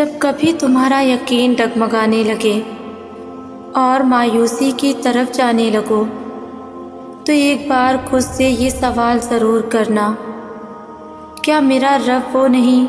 جب کبھی تمہارا یقین ڈگمگانے لگے اور مایوسی کی طرف جانے لگو تو ایک بار خود سے یہ سوال ضرور کرنا، کیا میرا رب وہ نہیں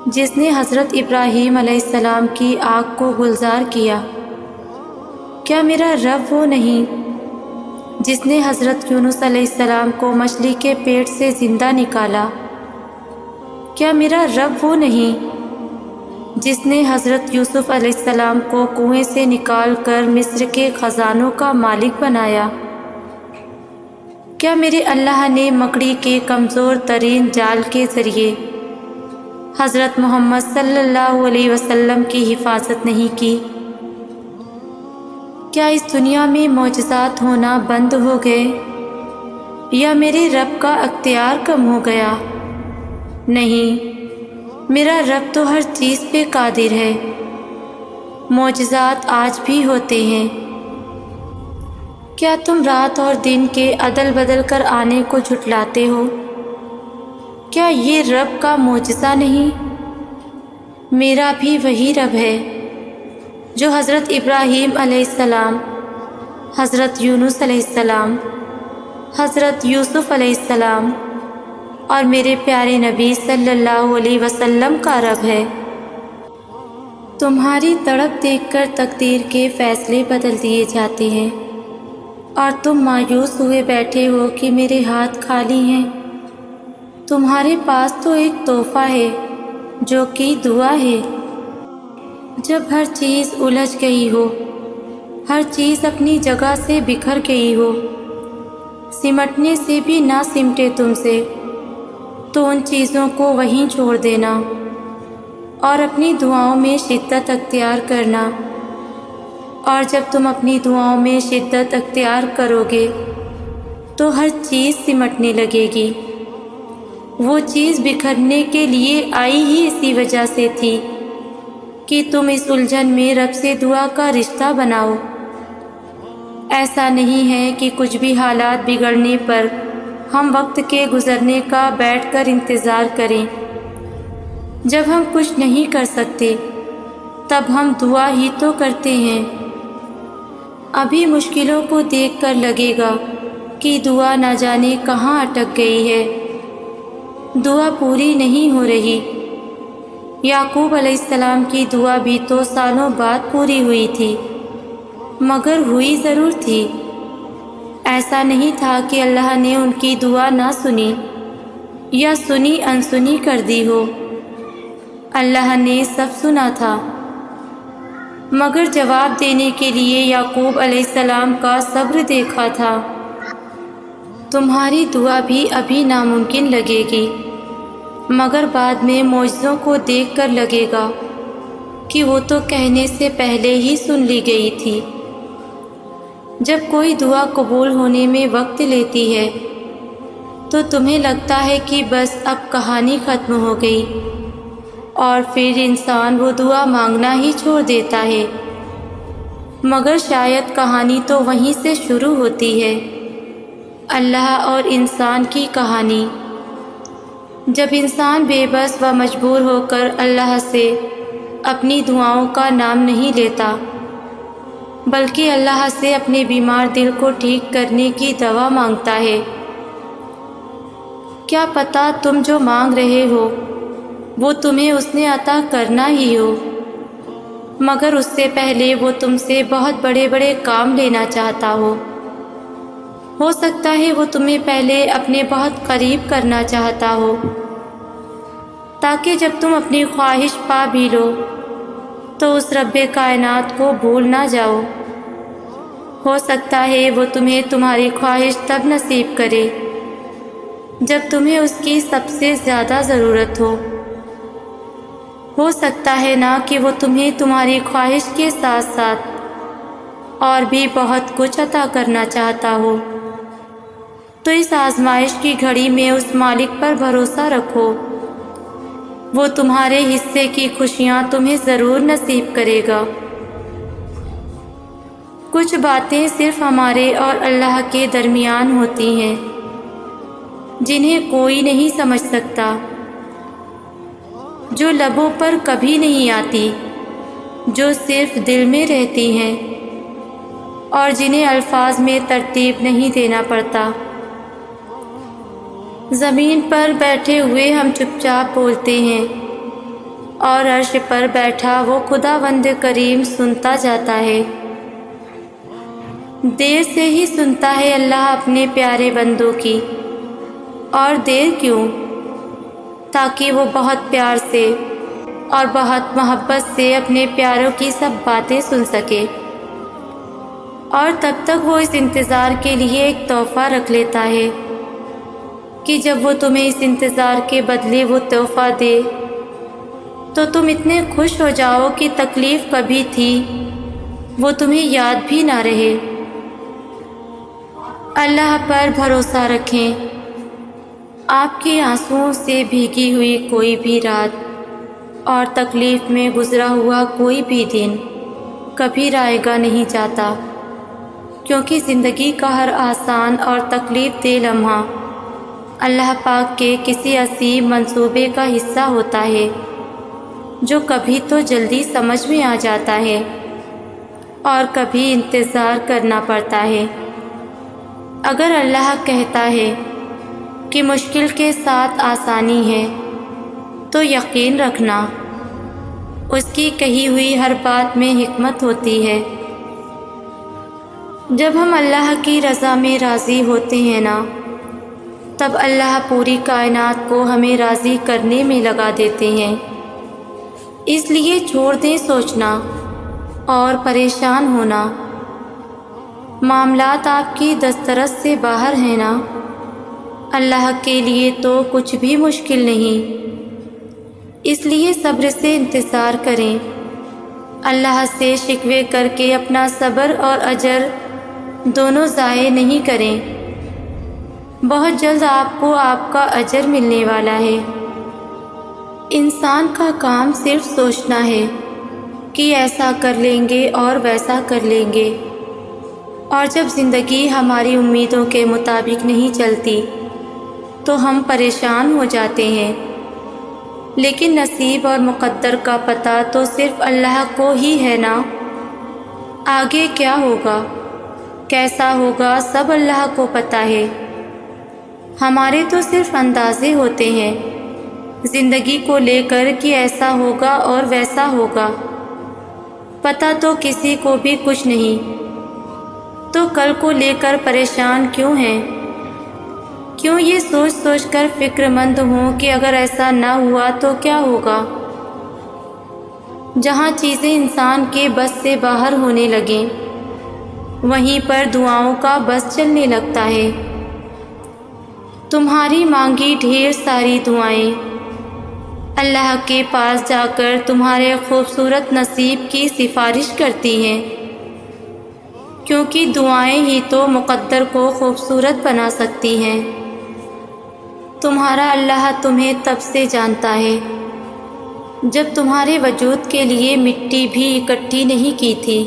جس نے حضرت ابراہیم علیہ السلام کی آگ کو گلزار کیا؟ کیا میرا رب وہ نہیں جس نے حضرت یونس علیہ السلام کو مچھلی کے پیٹ سے زندہ نکالا؟ کیا میرا رب وہ نہیں جس نے حضرت یوسف علیہ السلام کو کنویں سے نکال کر مصر کے خزانوں کا مالک بنایا؟ کیا میرے اللہ نے مکڑی کے کمزور ترین جال کے ذریعے حضرت محمد صلی اللہ علیہ وسلم کی حفاظت نہیں کی؟ کیا اس دنیا میں معجزات ہونا بند ہو گئے یا میرے رب کا اختیار کم ہو گیا؟ نہیں، میرا رب تو ہر چیز پہ قادر ہے۔ معجزات آج بھی ہوتے ہیں۔ کیا تم رات اور دن کے عدل بدل کر آنے کو جھٹلاتے ہو؟ کیا یہ رب کا معجزہ نہیں؟ میرا بھی وہی رب ہے جو حضرت ابراہیم علیہ السلام، حضرت یونس علیہ السلام، حضرت یوسف علیہ السلام اور میرے پیارے نبی صلی اللہ علیہ وسلم کا رب ہے۔ تمہاری تڑپ دیکھ کر تقدیر کے فیصلے بدل دیے جاتے ہیں اور تم مایوس ہوئے بیٹھے ہو کہ میرے ہاتھ خالی ہیں۔ تمہارے پاس تو ایک تحفہ ہے جو کہ دعا ہے۔ جب ہر چیز الجھ گئی ہو، ہر چیز اپنی جگہ سے بکھر گئی ہو، سمٹنے سے بھی نہ سمٹے تم سے، تو ان چیزوں کو وہیں چھوڑ دینا اور اپنی دعاؤں میں شدت اختیار کرنا۔ اور جب تم اپنی دعاؤں میں شدت اختیار کرو گے تو ہر چیز سمٹنے لگے گی۔ وہ چیز بکھرنے کے لیے آئی ہی اسی وجہ سے تھی کہ تم اس الجھن میں رب سے دعا کا رشتہ بناؤ۔ ایسا نہیں ہے کہ کچھ بھی حالات بگڑنے پر ہم وقت کے گزرنے کا بیٹھ کر انتظار کریں۔ جب ہم کچھ نہیں کر سکتے تب ہم دعا ہی تو کرتے ہیں۔ ابھی مشکلوں کو دیکھ کر لگے گا کہ دعا نہ جانے کہاں اٹک گئی ہے، دعا پوری نہیں ہو رہی۔ یعقوب علیہ السلام کی دعا بھی تو سالوں بعد پوری ہوئی تھی، مگر ہوئی ضرور تھی۔ ایسا نہیں تھا کہ اللہ نے ان کی دعا نہ سنی یا سنی انسنی کر دی ہو۔ اللہ نے سب سنا تھا، مگر جواب دینے کے لیے یعقوب علیہ السلام کا صبر دیکھا تھا۔ تمہاری دعا بھی ابھی ناممکن لگے گی، مگر بعد میں معجزوں کو دیکھ کر لگے گا کہ وہ تو کہنے سے پہلے ہی سن لی گئی تھی۔ جب کوئی دعا قبول ہونے میں وقت لیتی ہے تو تمہیں لگتا ہے کہ بس اب کہانی ختم ہو گئی، اور پھر انسان وہ دعا مانگنا ہی چھوڑ دیتا ہے، مگر شاید کہانی تو وہیں سے شروع ہوتی ہے۔ اللہ اور انسان کی کہانی۔ جب انسان بے بس و مجبور ہو کر اللہ سے اپنی دعاؤں کا نام نہیں لیتا، بلکہ اللہ سے اپنے بیمار دل کو ٹھیک کرنے کی دوا مانگتا ہے، کیا پتہ تم جو مانگ رہے ہو وہ تمہیں اس نے عطا کرنا ہی ہو، مگر اس سے پہلے وہ تم سے بہت بڑے بڑے کام لینا چاہتا ہو سکتا ہے وہ تمہیں پہلے اپنے بہت قریب کرنا چاہتا ہو، تاکہ جب تم اپنی خواہش پا بھی لو تو اس رب کائنات کو بھول نہ جاؤ۔ ہو سکتا ہے وہ تمہیں تمہاری خواہش تب نصیب کرے جب تمہیں اس کی سب سے زیادہ ضرورت ہو سکتا ہے نا کہ وہ تمہیں تمہاری خواہش کے ساتھ ساتھ اور بھی بہت کچھ عطا کرنا چاہتا ہو۔ تو اس آزمائش کی گھڑی میں اس مالک پر بھروسہ رکھو، وہ تمہارے حصے کی خوشیاں تمہیں ضرور نصیب کرے گا۔ کچھ باتیں صرف ہمارے اور اللہ کے درمیان ہوتی ہیں جنہیں کوئی نہیں سمجھ سکتا۔ جو لبوں پر کبھی نہیں آتی، جو صرف دل میں رہتی ہیں اور جنہیں الفاظ میں ترتیب نہیں دینا پڑتا۔ زمین پر بیٹھے ہوئے ہم چپ چاپ بولتے ہیں اور عرش پر بیٹھا وہ خداوند کریم سنتا جاتا ہے۔ دیر سے ہی سنتا ہے اللہ اپنے پیارے بندوں کی، اور دیر کیوں؟ تاکہ وہ بہت پیار سے اور بہت محبت سے اپنے پیاروں کی سب باتیں سن سکے، اور تب تک وہ اس انتظار کے لیے ایک تحفہ رکھ لیتا ہے کہ جب وہ تمہیں اس انتظار کے بدلے وہ تحفہ دے تو تم اتنے خوش ہو جاؤ کہ تکلیف کبھی تھی وہ تمہیں یاد بھی نہ رہے۔ اللہ پر بھروسہ رکھیں۔ آپ کے آنسوؤں سے بھیگی ہوئی کوئی بھی رات اور تکلیف میں گزرا ہوا کوئی بھی دن کبھی رائگاں نہیں جاتا، کیونکہ زندگی کا ہر آسان اور تکلیف دہ لمحہ اللہ پاک کے کسی عظیم منصوبے کا حصہ ہوتا ہے، جو کبھی تو جلدی سمجھ میں آ جاتا ہے اور کبھی انتظار کرنا پڑتا ہے۔ اگر اللہ کہتا ہے کہ مشکل کے ساتھ آسانی ہے تو یقین رکھنا اس کی کہی ہوئی ہر بات میں حکمت ہوتی ہے۔ جب ہم اللہ کی رضا میں راضی ہوتے ہیں نا، تب اللہ پوری کائنات کو ہمیں راضی کرنے میں لگا دیتے ہیں۔ اس لیے چھوڑ دیں سوچنا اور پریشان ہونا۔ معاملات آپ کی دسترس سے باہر ہیں نا، اللہ کے لیے تو کچھ بھی مشکل نہیں۔ اس لیے صبر سے انتظار کریں، اللہ سے شکوے کر کے اپنا صبر اور اجر دونوں ضائع نہیں کریں۔ بہت جلد آپ کو آپ کا اجر ملنے والا ہے۔ انسان کا کام صرف سوچنا ہے کہ ایسا کر لیں گے اور ویسا کر لیں گے، اور جب زندگی ہماری امیدوں کے مطابق نہیں چلتی تو ہم پریشان ہو جاتے ہیں، لیکن نصیب اور مقدر کا پتہ تو صرف اللہ کو ہی ہے نا۔ آگے کیا ہوگا، کیسا ہوگا، سب اللہ کو پتہ ہے۔ ہمارے تو صرف اندازے ہوتے ہیں زندگی کو لے کر کہ ایسا ہوگا اور ویسا ہوگا، پتہ تو کسی کو بھی کچھ نہیں۔ تو کل کو لے کر پریشان کیوں ہیں؟ کیوں یہ سوچ سوچ کر فکر مند ہوں کہ اگر ایسا نہ ہوا تو کیا ہوگا؟ جہاں چیزیں انسان کے بس سے باہر ہونے لگیں، وہیں پر دعاؤں کا بس چلنے لگتا ہے۔ تمہاری مانگی ڈھیر ساری دعائیں اللہ کے پاس جا کر تمہارے خوبصورت نصیب کی سفارش کرتی ہیں، کیونکہ دعائیں ہی تو مقدر کو خوبصورت بنا سکتی ہیں۔ تمہارا اللہ تمہیں تب سے جانتا ہے جب تمہارے وجود کے لیے مٹی بھی اکٹھی نہیں کی تھی،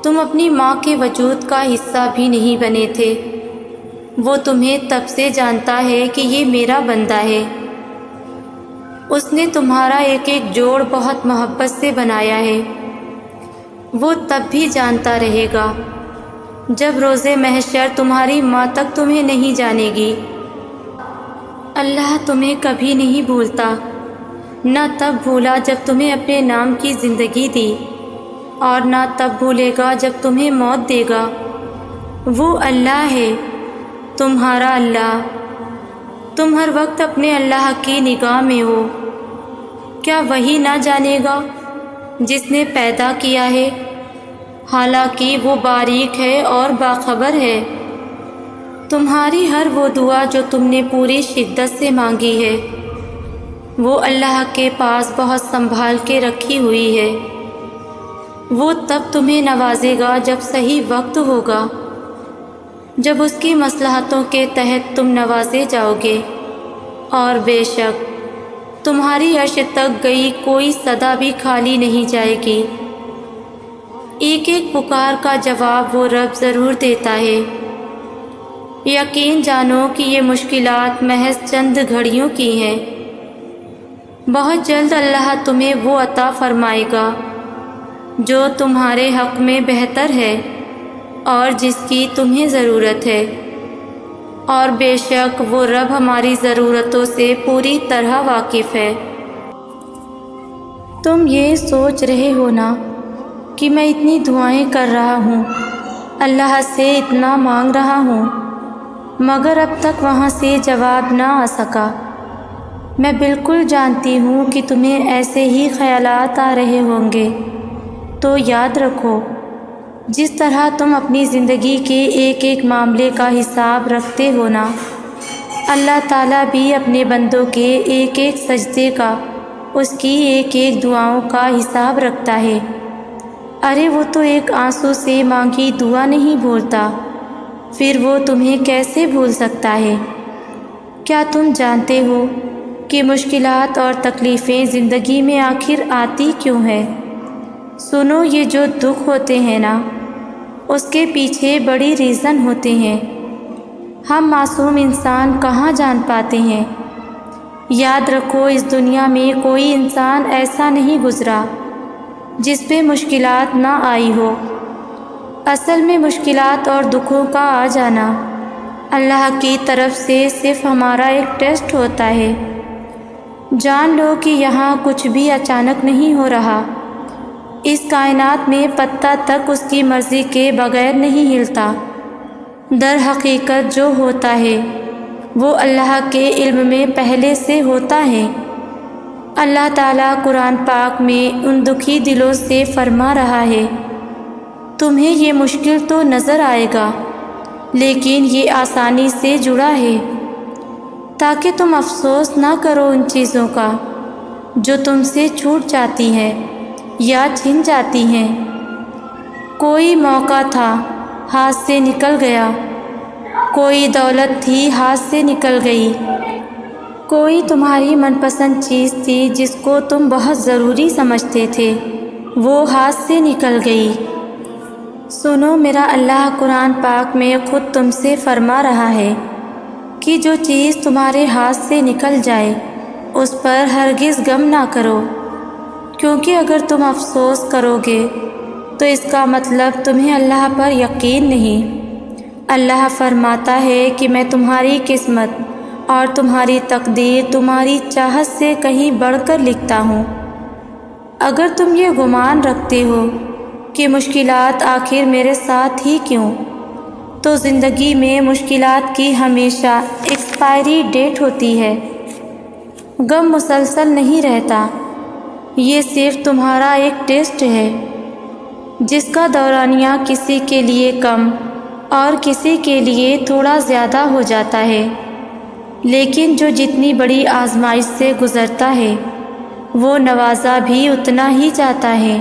تم اپنی ماں کے وجود کا حصہ بھی نہیں بنے تھے۔ وہ تمہیں تب سے جانتا ہے کہ یہ میرا بندہ ہے۔ اس نے تمہارا ایک ایک جوڑ بہت محبت سے بنایا ہے۔ وہ تب بھی جانتا رہے گا جب روز محشر تمہاری ماں تک تمہیں نہیں جانے گی۔ اللہ تمہیں کبھی نہیں بھولتا، نہ تب بھولا جب تمہیں اپنے نام کی زندگی دی، اور نہ تب بھولے گا جب تمہیں موت دے گا۔ وہ اللہ ہے، تمہارا اللہ۔ تم ہر وقت اپنے اللہ کی نگاہ میں ہو۔ کیا وہی نہ جانے گا جس نے پیدا کیا ہے؟ حالانکہ وہ باریک ہے اور باخبر ہے۔ تمہاری ہر وہ دعا جو تم نے پوری شدت سے مانگی ہے، وہ اللہ کے پاس بہت سنبھال کے رکھی ہوئی ہے۔ وہ تب تمہیں نوازے گا جب صحیح وقت ہوگا، جب اس کی مصلحتوں کے تحت تم نوازے جاؤ گے۔ اور بے شک تمہاری عرش تک گئی کوئی صدا بھی خالی نہیں جائے گی۔ ایک ایک پکار کا جواب وہ رب ضرور دیتا ہے۔ یقین جانو کہ یہ مشکلات محض چند گھڑیوں کی ہیں۔ بہت جلد اللہ تمہیں وہ عطا فرمائے گا جو تمہارے حق میں بہتر ہے اور جس کی تمہیں ضرورت ہے، اور بے شک وہ رب ہماری ضرورتوں سے پوری طرح واقف ہے۔ تم یہ سوچ رہے ہو نا کہ میں اتنی دعائیں کر رہا ہوں، اللہ سے اتنا مانگ رہا ہوں، مگر اب تک وہاں سے جواب نہ آ سکا۔ میں بالکل جانتی ہوں کہ تمہیں ایسے ہی خیالات آ رہے ہوں گے، تو یاد رکھو جس طرح تم اپنی زندگی کے ایک ایک معاملے کا حساب رکھتے ہو نا، اللہ تعالیٰ بھی اپنے بندوں کے ایک ایک سجدے کا، اس کی ایک ایک دعاؤں کا حساب رکھتا ہے۔ ارے وہ تو ایک آنسو سے مانگی دعا نہیں بھولتا، پھر وہ تمہیں کیسے بھول سکتا ہے؟ کیا تم جانتے ہو کہ مشکلات اور تکلیفیں زندگی میں آخر آتی کیوں ہیں؟ سنو، یہ جو دکھ ہوتے ہیں نا، اس کے پیچھے بڑی ریزن ہوتے ہیں، ہم معصوم انسان کہاں جان پاتے ہیں۔ یاد رکھو اس دنیا میں کوئی انسان ایسا نہیں گزرا جس پہ مشکلات نہ آئی ہو۔ اصل میں مشکلات اور دکھوں کا آ جانا اللہ کی طرف سے صرف ہمارا ایک ٹیسٹ ہوتا ہے۔ جان لو کہ یہاں کچھ بھی اچانک نہیں ہو رہا، اس کائنات میں پتا تک اس کی مرضی کے بغیر نہیں ہلتا۔ در حقیقت جو ہوتا ہے وہ اللہ کے علم میں پہلے سے ہوتا ہے۔ اللہ تعالیٰ قرآن پاک میں ان دکھی دلوں سے فرما رہا ہے، تمہیں یہ مشکل تو نظر آئے گا لیکن یہ آسانی سے جڑا ہے، تاکہ تم افسوس نہ کرو ان چیزوں کا جو تم سے چھوٹ جاتی ہیں یا چھن جاتی ہیں۔ کوئی موقع تھا ہاتھ سے نکل گیا، کوئی دولت تھی ہاتھ سے نکل گئی، کوئی تمہاری من پسند چیز تھی جس کو تم بہت ضروری سمجھتے تھے، وہ ہاتھ سے نکل گئی۔ سنو، میرا اللہ قرآن پاک میں خود تم سے فرما رہا ہے کہ جو چیز تمہارے ہاتھ سے نکل جائے اس پر ہرگز غم نہ کرو، کیونکہ اگر تم افسوس کرو گے تو اس کا مطلب تمہیں اللہ پر یقین نہیں۔ اللہ فرماتا ہے کہ میں تمہاری قسمت اور تمہاری تقدیر تمہاری چاہت سے کہیں بڑھ کر لکھتا ہوں۔ اگر تم یہ گمان رکھتے ہو کہ مشکلات آخر میرے ساتھ ہی کیوں، تو زندگی میں مشکلات کی ہمیشہ ایکسپائری ڈیٹ ہوتی ہے۔ غم مسلسل نہیں رہتا، یہ صرف تمہارا ایک ٹیسٹ ہے جس کا دورانیہ کسی کے لیے کم اور کسی کے لیے تھوڑا زیادہ ہو جاتا ہے، لیکن جو جتنی بڑی آزمائش سے گزرتا ہے وہ نوازا بھی اتنا ہی جاتا ہے۔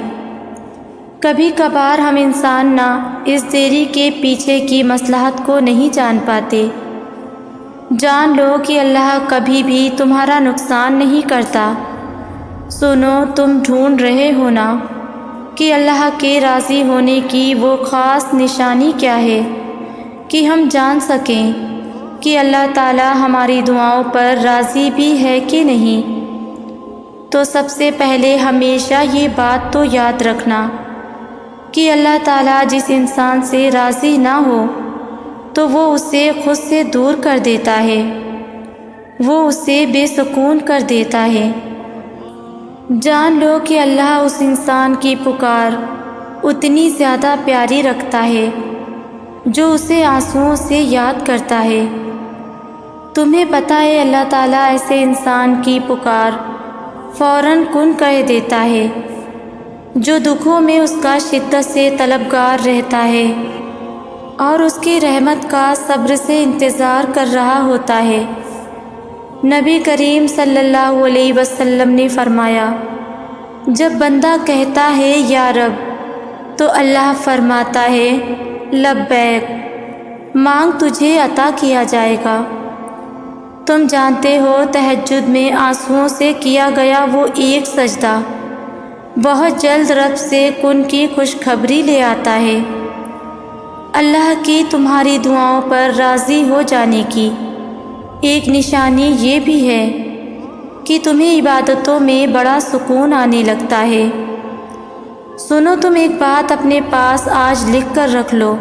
کبھی کبھار ہم انسان نہ اس دیری کے پیچھے کی مصلحت کو نہیں جان پاتے۔ جان لو کہ اللہ کبھی بھی تمہارا نقصان نہیں کرتا۔ سنو، تم ڈھونڈ رہے ہو نا کہ اللہ کے راضی ہونے کی وہ خاص نشانی کیا ہے کہ ہم جان سکیں کہ اللہ تعالیٰ ہماری دعاؤں پر راضی بھی ہے کہ نہیں۔ تو سب سے پہلے ہمیشہ یہ بات تو یاد رکھنا کہ اللہ تعالیٰ جس انسان سے راضی نہ ہو تو وہ اسے خود سے دور کر دیتا ہے، وہ اسے بے سکون کر دیتا ہے۔ جان لو کہ اللہ اس انسان کی پکار اتنی زیادہ پیاری رکھتا ہے جو اسے آنسوؤں سے یاد کرتا ہے۔ تمہیں پتہ ہے اللہ تعالیٰ ایسے انسان کی پکار فوراً کن کہہ دیتا ہے جو دکھوں میں اس کا شدت سے طلبگار رہتا ہے اور اس کی رحمت کا صبر سے انتظار کر رہا ہوتا ہے۔ نبی کریم صلی اللہ علیہ وسلم نے فرمایا، جب بندہ کہتا ہے یا رب تو اللہ فرماتا ہے لبیک، مانگ تجھے عطا کیا جائے گا۔ تم جانتے ہو تہجد میں آنسوؤں سے کیا گیا وہ ایک سجدہ بہت جلد رب سے کن کی خوشخبری لے آتا ہے۔ اللہ کی تمہاری دعاؤں پر راضی ہو جانے کی ایک نشانی یہ بھی ہے کہ تمہیں عبادتوں میں بڑا سکون آنے لگتا ہے۔ سنو، تم ایک بات اپنے پاس آج لکھ کر رکھ لو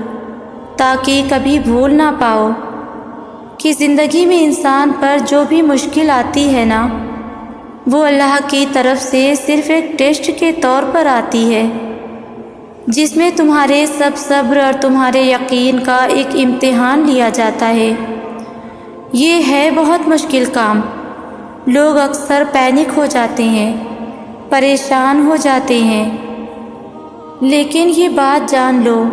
تاکہ کبھی بھول نہ پاؤ کہ زندگی میں انسان پر جو بھی مشکل آتی ہے نا، وہ اللہ کی طرف سے صرف ایک ٹیسٹ کے طور پر آتی ہے، جس میں تمہارے سب صبر اور تمہارے یقین کا ایک امتحان لیا جاتا ہے۔ یہ ہے بہت مشکل کام۔ لوگ اکثر پینک ہو جاتے ہیں، پریشان ہو جاتے ہیں، لیکن یہ بات جان لو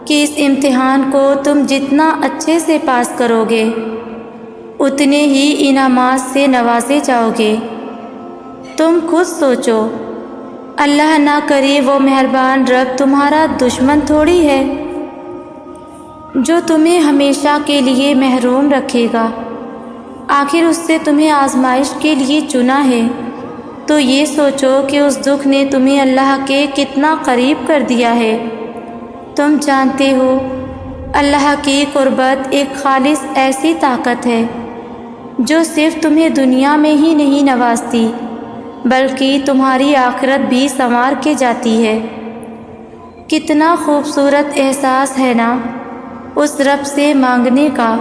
کہ اس امتحان کو تم جتنا اچھے سے پاس کرو گے اتنے ہی انعامات سے نوازے جاؤ گے۔ تم خود سوچو، اللہ نہ کرے وہ مہربان رب تمہارا دشمن تھوڑی ہے جو تمہیں ہمیشہ کے لیے محروم رکھے گا۔ آخر اس سے تمہیں آزمائش کے لیے چنا ہے، تو یہ سوچو کہ اس دکھ نے تمہیں اللہ کے کتنا قریب کر دیا ہے۔ تم جانتے ہو، اللہ کی قربت ایک خالص ایسی طاقت ہے جو صرف تمہیں دنیا میں ہی نہیں نوازتی بلکہ تمہاری آخرت بھی سنوار کے جاتی ہے۔ کتنا خوبصورت احساس ہے نا اس رب سے مانگنے کا۔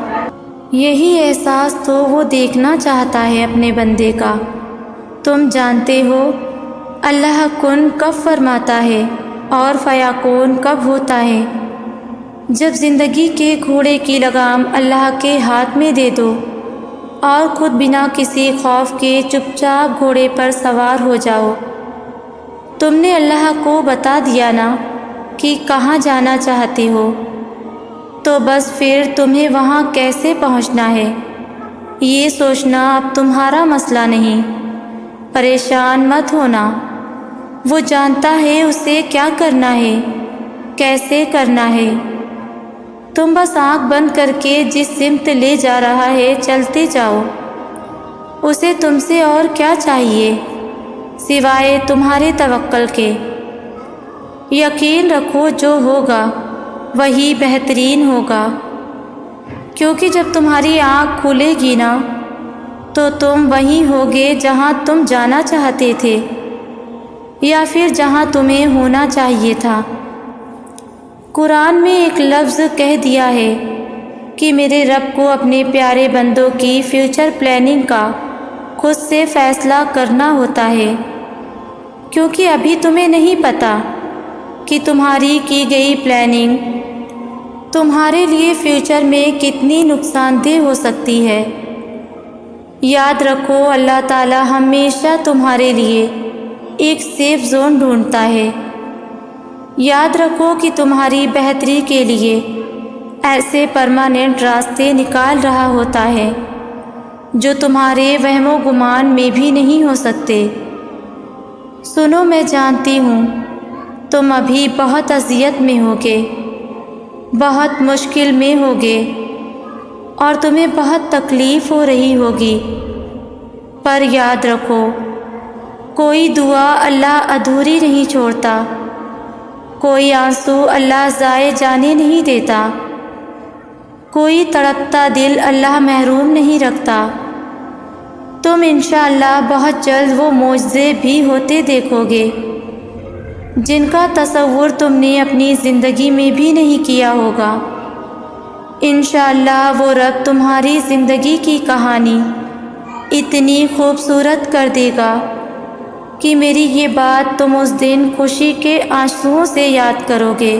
یہی احساس تو وہ دیکھنا چاہتا ہے اپنے بندے کا۔ تم جانتے ہو اللہ کن کب فرماتا ہے اور فیکون کب ہوتا ہے؟ جب زندگی کے گھوڑے کی لگام اللہ کے ہاتھ میں دے دو اور خود بنا کسی خوف کے چپ چاپ گھوڑے پر سوار ہو جاؤ۔ تم نے اللہ کو بتا دیا نا کہ کہاں جانا چاہتے ہو، تو بس پھر تمہیں وہاں کیسے پہنچنا ہے یہ سوچنا اب تمہارا مسئلہ نہیں۔ پریشان مت ہونا، وہ جانتا ہے اسے کیا کرنا ہے، کیسے کرنا ہے۔ تم بس آنکھ بند کر کے جس سمت لے جا رہا ہے چلتے جاؤ۔ اسے تم سے اور کیا چاہیے سوائے تمہارے توکل کے۔ یقین رکھو جو ہوگا وہی بہترین ہوگا، کیونکہ جب تمہاری آنکھ کھلے گی نا تو تم وہیں ہوگے جہاں تم جانا چاہتے تھے یا پھر جہاں تمہیں ہونا چاہیے تھا۔ قرآن میں ایک لفظ کہہ دیا ہے کہ میرے رب کو اپنے پیارے بندوں کی فیوچر پلاننگ کا خود سے فیصلہ کرنا ہوتا ہے، کیونکہ ابھی تمہیں نہیں پتہ کہ تمہاری کی گئی پلاننگ تمہارے لیے فیوچر میں کتنی نقصان دہ ہو سکتی ہے۔ یاد رکھو اللہ تعالی ہمیشہ تمہارے لیے ایک سیف زون ڈھونڈتا ہے۔ یاد رکھو کہ تمہاری بہتری کے لیے ایسے پرماننٹ راستے نکال رہا ہوتا ہے جو تمہارے وہم و گمان میں بھی نہیں ہو سکتے۔ سنو، میں جانتی ہوں تم ابھی بہت اذیت میں ہوگے، بہت مشکل میں ہوگے اور تمہیں بہت تکلیف ہو رہی ہوگی، پر یاد رکھو کوئی دعا اللہ ادھوری نہیں چھوڑتا، کوئی آنسو اللہ ضائع جانے نہیں دیتا، کوئی تڑپتا دل اللہ محروم نہیں رکھتا۔ تم انشاءاللہ بہت جلد وہ معجزے بھی ہوتے دیکھو گے جن کا تصور تم نے اپنی زندگی میں بھی نہیں کیا ہوگا۔ انشاءاللہ وہ رب تمہاری زندگی کی کہانی اتنی خوبصورت کر دے گا کہ میری یہ بات تم اس دن خوشی کے آنسوؤں سے یاد کرو گے۔